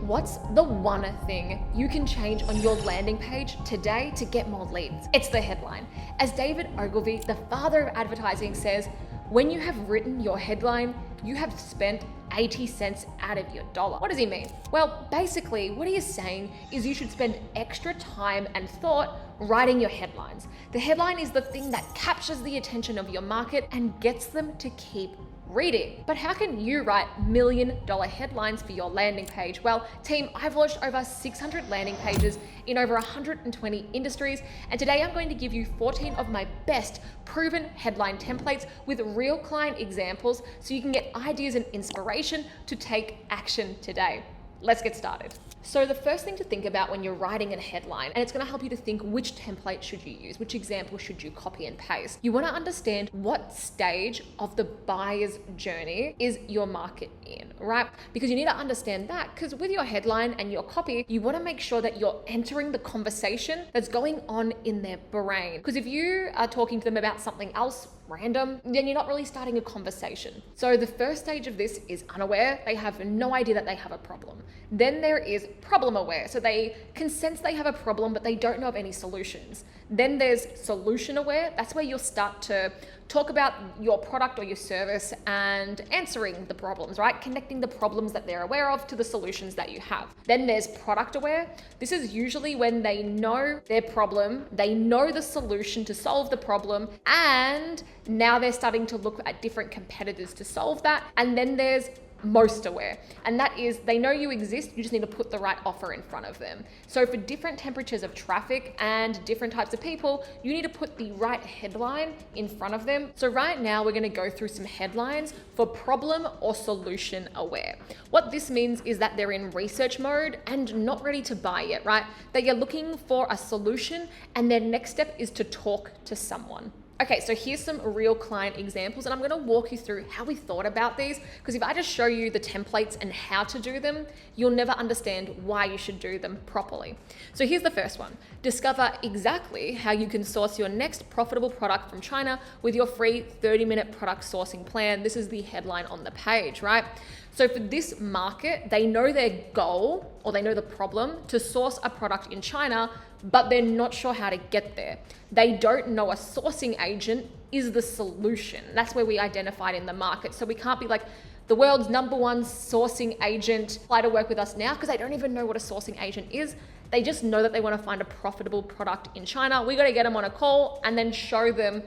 What's the one thing you can change on your landing page today to get more leads? It's the headline. As David Ogilvy, the father of advertising, says, when you have written your headline, you have spent 80 cents out of your dollar. What does he mean? Well, basically, what he is saying is you should spend extra time and thought writing your headlines. The headline is the thing that captures the attention of your market and gets them to keep reading. But how can you write $1 million headlines for your landing page? Well, team, I've launched over 600 landing pages in over 120 industries, and today I'm going to give you 14 of my best proven headline templates with real client examples so you can get ideas and inspiration to take action today. Let's get started. So the first thing to think about when you're writing a headline, and it's going to help you to think which template should you use, which example should you copy and paste. You want to understand what stage of the buyer's journey is your market in, right? Because you need to understand that, because with your headline and your copy, you want to make sure that you're entering the conversation that's going on in their brain. Because if you are talking to them about something else random, then you're not really starting a conversation. So the first stage of this is unaware. They have no idea that they have a problem. Then there is problem aware. So they can sense they have a problem, but they don't know of any solutions. Then there's solution aware. That's where you'll start to talk about your product or your service and answering the problems, right? Connecting the problems that they're aware of to the solutions that you have. Then there's product aware. This is usually when they know their problem, they know the solution to solve the problem, and now they're starting to look at different competitors to solve that. And then there's most aware, and that is they know you exist, you just need to put the right offer in front of them. So for different temperatures of traffic and different types of people, you need to put the right headline in front of them. So right now we're going to go through some headlines for problem or solution aware. What this means is that they're in research mode and not ready to buy yet, right? That you're looking for a solution and their next step is to talk to someone. Okay, so here's some real client examples, and I'm going to walk you through how we thought about these, because if I just show you the templates and how to do them, you'll never understand why you should do them properly. So here's the first one. Discover exactly how you can source your next profitable product from China with your free 30-minute product sourcing plan. This is the headline on the page, right? So for this market, they know their goal, or they know the problem, to source a product in China, but they're not sure how to get there. They don't know a sourcing agent is the solution. That's where we identified in the market. So we can't be like, the world's #1 sourcing agent, apply to work with us now, because they don't even know what a sourcing agent is. They just know that they want to find a profitable product in China. We got to get them on a call and then show them,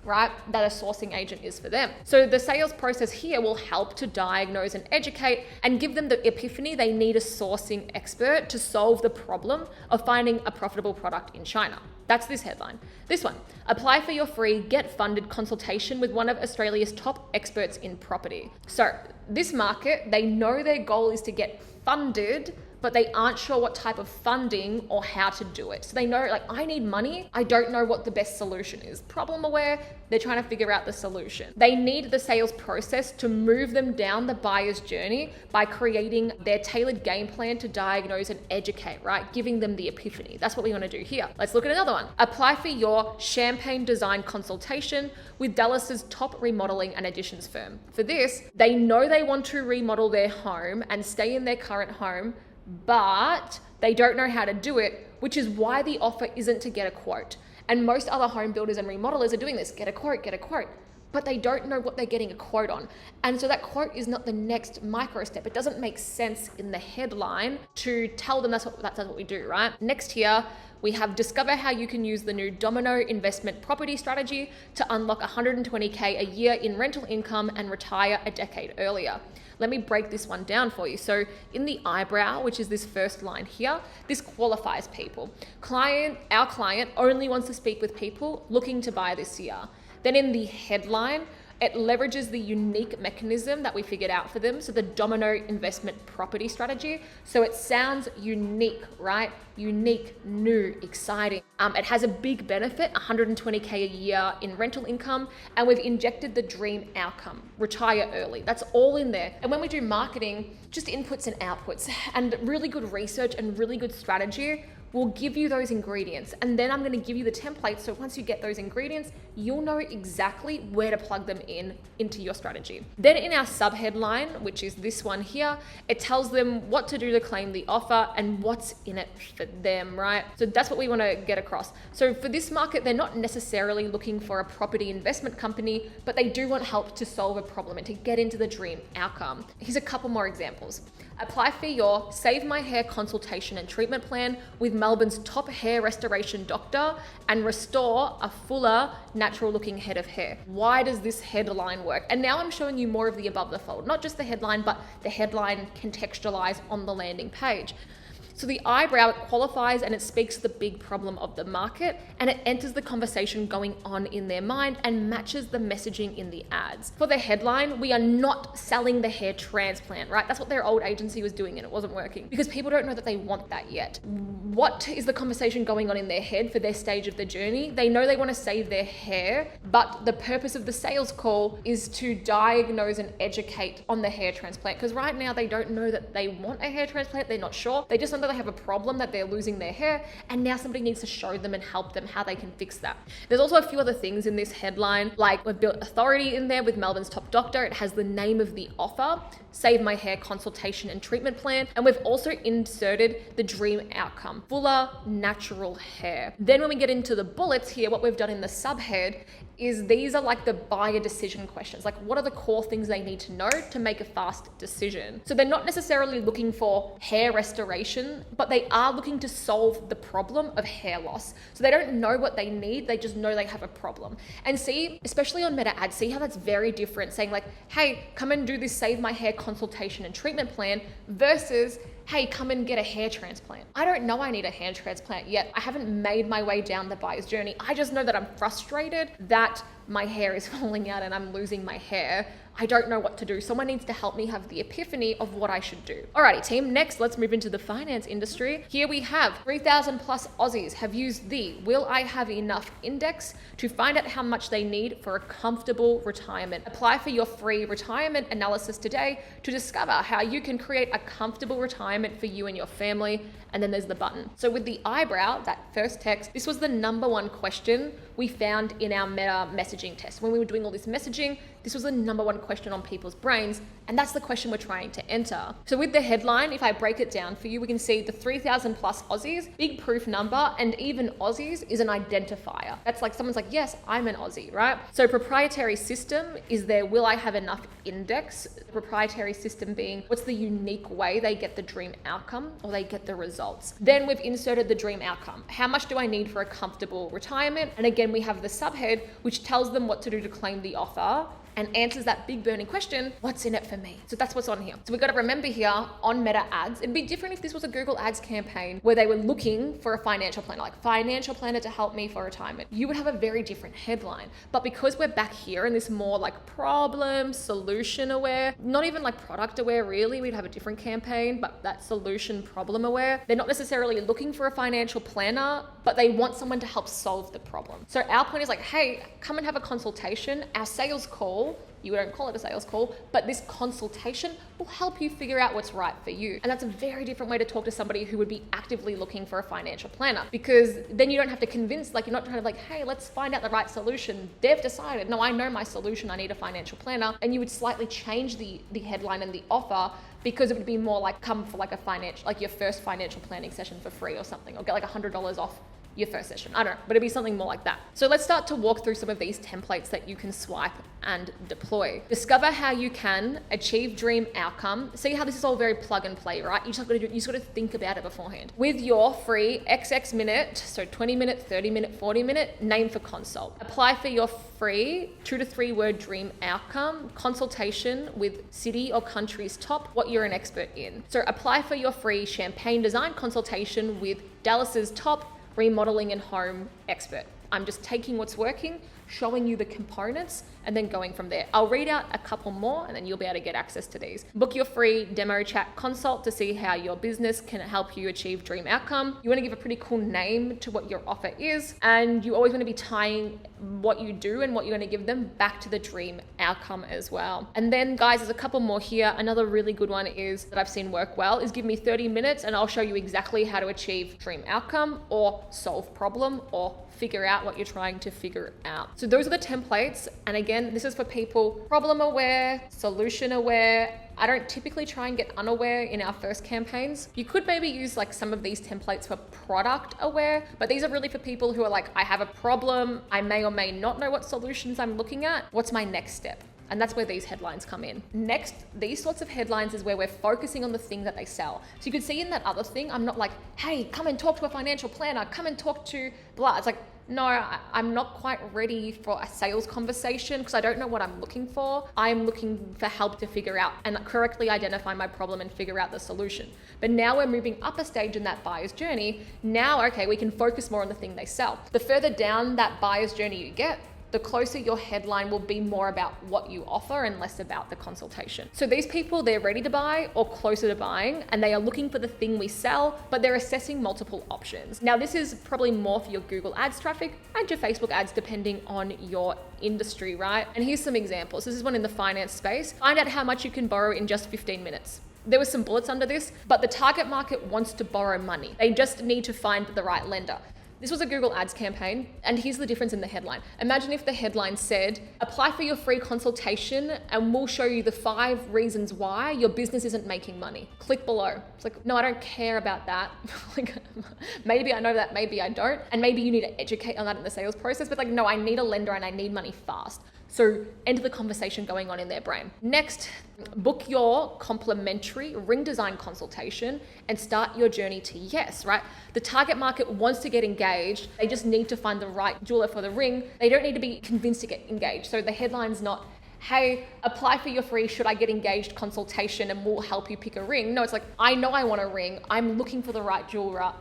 right, that a sourcing agent is for them. So the sales process here will help to diagnose and educate and give them the epiphany they need a sourcing expert to solve the problem of finding a profitable product in China. That's this headline. This one, apply for your free get funded consultation with one of Australia's top experts in property. So this market, they know their goal is to get funded, but they aren't sure what type of funding or how to do it. So they know, like, I need money. I don't know what the best solution is. Problem aware, they're trying to figure out the solution. They need the sales process to move them down the buyer's journey by creating their tailored game plan to diagnose and educate, right? Giving them the epiphany. That's what we want to do here. Let's look at another one. Apply for your champagne design consultation with Dallas's top remodeling and additions firm. For this, they know they want to remodel their home and stay in their current home, but they don't know how to do it, which is why the offer isn't to get a quote. And most other home builders and remodelers are doing this, get a quote, but they don't know what they're getting a quote on. And so that quote is not the next micro step. It doesn't make sense in the headline to tell them that's what we do, right? Next here, we have discover how you can use the new Domino investment property strategy to unlock 120K a year in rental income and retire a decade earlier. Let me break this one down for you. So in the eyebrow, which is this first line here, this qualifies people. Our client only wants to speak with people looking to buy this year. Then in the headline, it leverages the unique mechanism that we figured out for them. So the Domino investment property strategy. So it sounds unique, right? Unique, new, exciting. It has a big benefit, 120K a year in rental income. And we've injected the dream outcome, retire early. That's all in there. And when we do marketing, just inputs and outputs and really good research and really good strategy we'll give you those ingredients, and then I'm going to give you the template. So once you get those ingredients, you'll know exactly where to plug them into your strategy. Then in our subheadline, which is this one here, it tells them what to do to claim the offer and what's in it for them, right? So that's what we want to get across. So for this market, they're not necessarily looking for a property investment company, but they do want help to solve a problem and to get into the dream outcome. Here's a couple more examples. Apply for your Save My Hair consultation and treatment plan with Melbourne's top hair restoration doctor and restore a fuller, natural looking head of hair. Why does this headline work? And now I'm showing you more of the above the fold, not just the headline, but the headline contextualized on the landing page. So the eyebrow, it qualifies and it speaks to the big problem of the market, and it enters the conversation going on in their mind and matches the messaging in the ads. For the headline, we are not selling the hair transplant, right? That's what their old agency was doing and it wasn't working because people don't know that they want that yet. What is the conversation going on in their head for their stage of the journey? They know they want to save their hair, but the purpose of the sales call is to diagnose and educate on the hair transplant, because right now they don't know that they want a hair transplant. They're not sure. They just know they have a problem, that they're losing their hair, and now somebody needs to show them and help them how they can fix that. There's also a few other things in this headline, like we've built authority in there with Melbourne's top doctor. It has the name of the offer, Save My Hair consultation and treatment plan, and we've also inserted the dream outcome, fuller, natural hair. Then when we get into the bullets here, what we've done in the subhead is these are like the buyer decision questions. Like, what are the core things they need to know to make a fast decision? So they're not necessarily looking for hair restoration, but they are looking to solve the problem of hair loss. So they don't know what they need, they just know they have a problem. And see, especially on meta ads, see how that's very different, saying like, hey, come and do this Save My Hair consultation and treatment plan versus, hey, come and get a hair transplant. I don't know I need a hair transplant yet. I haven't made my way down the buyer's journey. I just know that I'm frustrated that my hair is falling out and I'm losing my hair. I don't know what to do. Someone needs to help me have the epiphany of what I should do. Alrighty team, next let's move into the finance industry. Here we have 3,000 plus Aussies have used the Will I Have Enough index to find out how much they need for a comfortable retirement. Apply for your free retirement analysis today to discover how you can create a comfortable retirement for you and your family. And then there's the button. So with the eyebrow, that first text, this was the number one question we found in our meta messaging test. When we were doing all this messaging, this was the number one question on people's brains, and that's the question we're trying to enter. So with the headline, if I break it down for you, we can see the 3,000 plus Aussies, big proof number, and even Aussies is an identifier. That's like someone's like, yes, I'm an Aussie, right? So proprietary system is their Will I Have Enough index. Proprietary system being what's the unique way they get the dream outcome or they get the results. Then we've inserted the dream outcome. How much do I need for a comfortable retirement? And again, we have the subhead, which tells them what to do to claim the offer and answers that big burning question, what's in it for me? So that's what's on here. So we've got to remember here on meta ads, it'd be different if this was a Google ads campaign where they were looking for a financial planner, like financial planner to help me for retirement. You would have a very different headline. But because we're back here in this more like problem, solution aware, not even like product aware really, we'd have a different campaign, but that solution problem aware. They're not necessarily looking for a financial planner, but they want someone to help solve the problem. So our point is like, hey, come and have a consultation. Our sales call, you don't call it a sales call, but this consultation will help you figure out what's right for you. And that's a very different way to talk to somebody who would be actively looking for a financial planner, because then you don't have to convince, like you're not trying to like, hey, let's find out the right solution. They've decided, no, I know my solution, I need a financial planner. And you would slightly change the headline and the offer, because it would be more like come for like a financial, like your first financial planning session for free or something, or get like $100 off your first session. I don't know, but it'd be something more like that. So let's start to walk through some of these templates that you can swipe and deploy. Discover how you can achieve dream outcome. See how this is all very plug and play, right? You just got to think about it beforehand. With your free XX minute, so 20-minute, 30-minute, 40-minute, name for consult. Apply for your free 2 to 3 word dream outcome consultation with city or country's top, what you're an expert in. So apply for your free champagne design consultation with Dallas's top remodeling and home expert. I'm just taking what's working, showing you the components and then going from there. I'll read out a couple more and then you'll be able to get access to these. Book your free demo chat consult to see how your business can help you achieve dream outcome. You want to give a pretty cool name to what your offer is, and you always want to be tying what you do and what you're going to give them back to the dream outcome as well. And then guys, there's a couple more here. Another really good one is that I've seen work well is give me 30 minutes and I'll show you exactly how to achieve dream outcome or solve problem or figure out what you're trying to figure out. So those are the templates. And again, this is for people problem aware, solution aware. I don't typically try and get unaware in our first campaigns. You could maybe use like some of these templates for product aware, but these are really for people who are like, I have a problem. I may or may not know what solutions I'm looking at. What's my next step? And that's where these headlines come in. Next, these sorts of headlines is where we're focusing on the thing that they sell. So you could see in that other thing, I'm not like, hey, come and talk to a financial planner, come and talk to blah. It's like, no, I'm not quite ready for a sales conversation because I don't know what I'm looking for. I'm looking for help to figure out and correctly identify my problem and figure out the solution. But now we're moving up a stage in that buyer's journey. Now, okay, we can focus more on the thing they sell. The further down that buyer's journey you get, the closer your headline will be more about what you offer and less about the consultation. So these people, they're ready to buy or closer to buying, and they are looking for the thing we sell, but they're assessing multiple options. Now, this is probably more for your Google Ads traffic and your Facebook ads, depending on your industry, right? And here's some examples. This is one in the finance space. Find out how much you can borrow in just 15 minutes. There were some bullets under this, but the target market wants to borrow money. They just need to find the right lender. This was a Google Ads campaign, and here's the difference in the headline. Imagine if the headline said, apply for your free consultation and we'll show you the 5 reasons why your business isn't making money. Click below. It's like, no, I don't care about that. Like, maybe I know that, maybe I don't. And maybe you need to educate on that in the sales process, but like, no, I need a lender and I need money fast. So end the conversation going on in their brain. Next, book your complimentary ring design consultation and start your journey to yes, right? The target market wants to get engaged. They just need to find the right jeweler for the ring. They don't need to be convinced to get engaged. So the headline's not, hey, apply for your free should I get engaged consultation and we'll help you pick a ring. No, it's like, I know I want a ring. I'm looking for the right jeweler.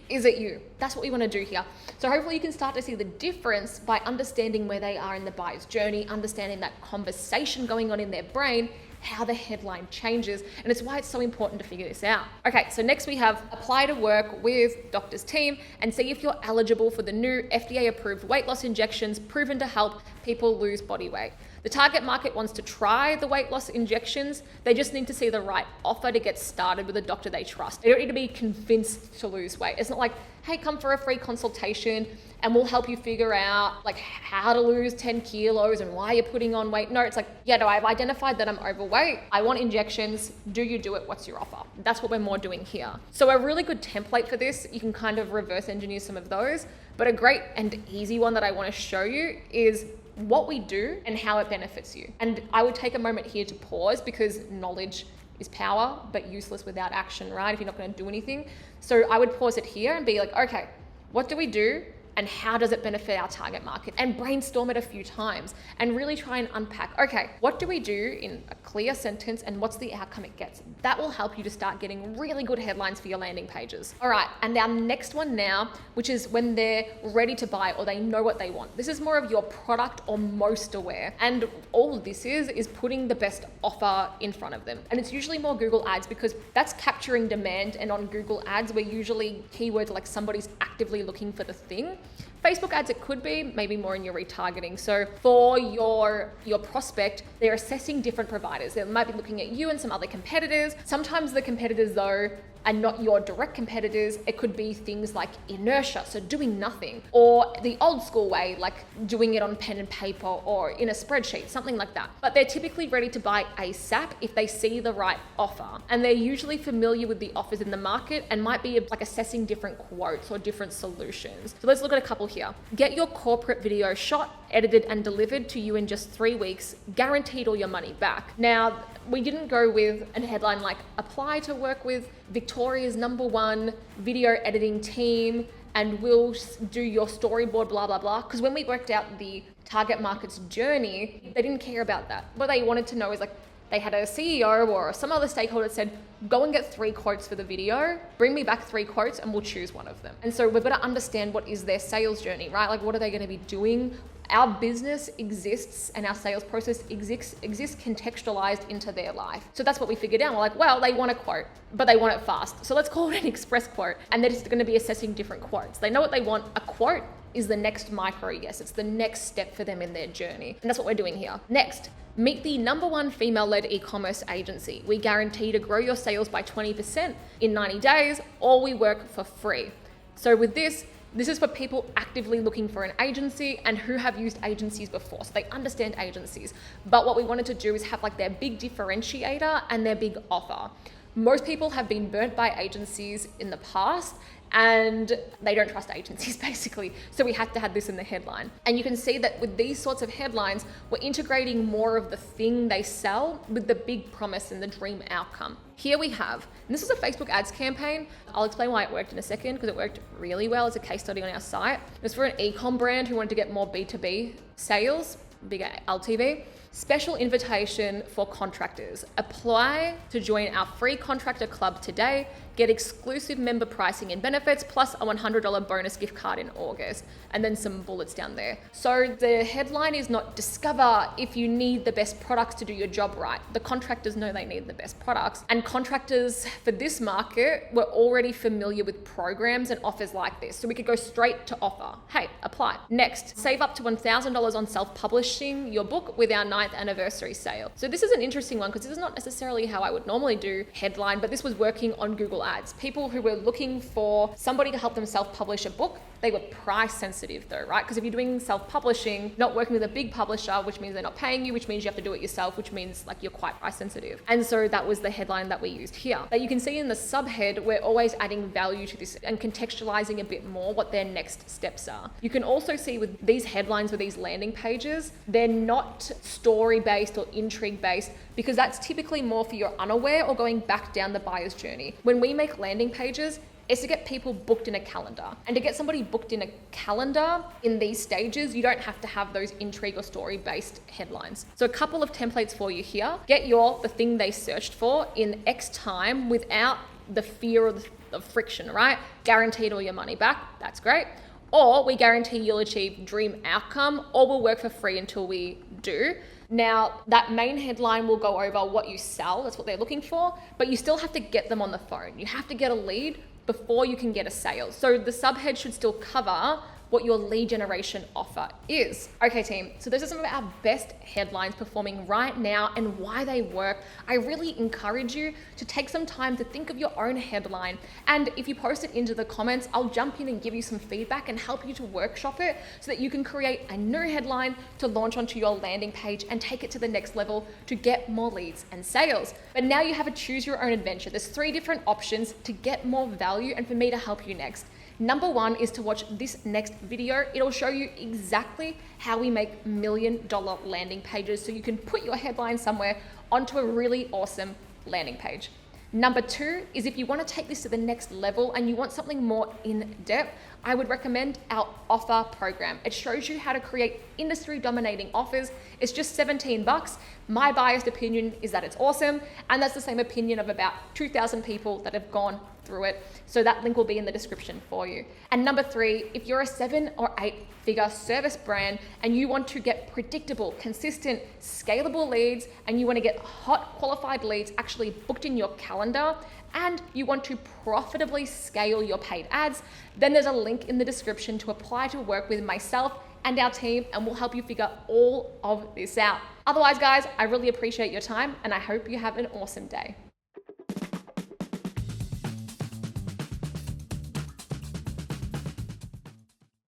Is it you? That's what we want to do here. So hopefully you can start to see the difference by understanding where they are in the buyer's journey, understanding that conversation going on in their brain, how the headline changes, and it's why it's so important to figure this out. Okay, so next we have apply to work with doctor's team and see if you're eligible for the new FDA approved weight loss injections proven to help people lose body weight. The target market wants to try the weight loss injections. They just need to see the right offer to get started with a doctor they trust. They don't need to be convinced to lose weight. It's not like, hey, come for a free consultation and we'll help you figure out like how to lose 10 kilos and why you're putting on weight. No, it's like, yeah, no, I've identified that I'm overweight. I want injections. Do you do it? What's your offer? That's what we're more doing here. So a really good template for this, you can kind of reverse engineer some of those, but a great and easy one that I want to show you is what we do and how it benefits you. And I would take a moment here to pause because knowledge is power, but useless without action, right? If you're not going to do anything. So I would pause it here and be like, okay, what do we do? And how does it benefit our target market? And brainstorm it a few times and really try and unpack, okay, what do we do in a clear sentence and what's the outcome it gets? That will help you to start getting really good headlines for your landing pages. All right, and our next one now, which is when they're ready to buy or they know what they want. This is more of your product or most aware. And all of this is putting the best offer in front of them. And it's usually more Google Ads because that's capturing demand. And on Google Ads, we're usually keywords like somebody's actively looking for the thing. Facebook ads, it could be maybe more in your retargeting. So for your prospect, they're assessing different providers. They might be looking at you and some other competitors. Sometimes the competitors though are not your direct competitors. It could be things like inertia, so doing nothing, or the old school way, like doing it on pen and paper or in a spreadsheet, something like that. But they're typically ready to buy ASAP if they see the right offer. And they're usually familiar with the offers in the market and might be like assessing different quotes or different solutions. So let's look at a couple here. Get your corporate video shot, edited and delivered to you in just 3 weeks, guaranteed all your money back. Now, we didn't go with a headline like apply to work with Victoria's #1 video editing team and we'll do your storyboard, blah, blah, blah. Because when we worked out the target market's journey, they didn't care about that. What they wanted to know is like, they had a CEO or some other stakeholder that said, go and get 3 quotes for the video, bring me back 3 quotes and we'll choose one of them. And so we've got to understand what is their sales journey, right? Like what are they going to be doing? Our business exists and our sales process exists contextualized into their life. So that's what we figured out. We're like, well, they want a quote, but they want it fast. So let's call it an express quote. And they're just going to be assessing different quotes. They know what they want. A quote is the next micro yes. It's the next step for them in their journey. And that's what we're doing here. Next, meet the #1 female-led e-commerce agency. We guarantee to grow your sales by 20% in 90 days, or we work for free. So with this is for people actively looking for an agency and who have used agencies before. So they understand agencies. But what we wanted to do is have like their big differentiator and their big offer. Most people have been burnt by agencies in the past and they don't trust agencies basically. So we had to have this in the headline. And you can see that with these sorts of headlines, we're integrating more of the thing they sell with the big promise and the dream outcome. Here we have, and this is a Facebook ads campaign. I'll explain why it worked in a second because it worked really well as a case study on our site. It was for an e-com brand who wanted to get more B2B sales, bigger LTV. Special invitation for contractors. Apply to join our free contractor club today. Get exclusive member pricing and benefits, plus a $100 bonus gift card in August. And then some bullets down there. So the headline is not discover if you need the best products to do your job right. The contractors know they need the best products. And contractors for this market were already familiar with programs and offers like this. So we could go straight to offer. Hey, apply. Next, save up to $1,000 on self-publishing your book with our 9th anniversary sale. So this is an interesting one because this is not necessarily how I would normally do headline, but this was working on Google Ads. People who were looking for somebody to help them self-publish a book, they were price sensitive though, right? Because if you're doing self-publishing, not working with a big publisher, which means they're not paying you, which means you have to do it yourself, which means like you're quite price sensitive. And so that was the headline that we used here. But you can see in the subhead, we're always adding value to this and contextualizing a bit more what their next steps are. You can also see with these headlines, with these landing pages, they're not story-based or intrigue-based because that's typically more for your unaware or going back down the buyer's journey. When we make landing pages, it's to get people booked in a calendar. And to get somebody booked in a calendar in these stages, you don't have to have those intrigue or story-based headlines. So a couple of templates for you here. Get the thing they searched for in X time without the fear or the friction, right? Guaranteed all your money back, that's great. Or we guarantee you'll achieve dream outcome, or we'll work for free until we do. Now, that main headline will go over what you sell, that's what they're looking for, but you still have to get them on the phone. You have to get a lead before you can get a sale. So the subhead should still cover what your lead generation offer is. Okay team, so those are some of our best headlines performing right now and why they work. I really encourage you to take some time to think of your own headline. And if you post it into the comments, I'll jump in and give you some feedback and help you to workshop it so that you can create a new headline to launch onto your landing page and take it to the next level to get more leads and sales. But now you have a choose your own adventure. There's 3 different options to get more value and for me to help you next. Number 1 is to watch this next video. It'll show you exactly how we make $1 million landing pages so you can put your headline somewhere onto a really awesome landing page. Number 2 is if you want to take this to the next level and you want something more in depth, I would recommend our offer program. It shows you how to create industry dominating offers. It's just $17. My biased opinion is that it's awesome. And that's the same opinion of about 2,000 people that have gone through it. So that link will be in the description for you. And number 3, if you're a 7 or 8 figure service brand and you want to get predictable, consistent, scalable leads, and you want to get hot qualified leads actually booked in your calendar, and you want to profitably scale your paid ads, then there's a link in the description to apply to work with myself and our team, and we'll help you figure all of this out. Otherwise, guys, I really appreciate your time and I hope you have an awesome day.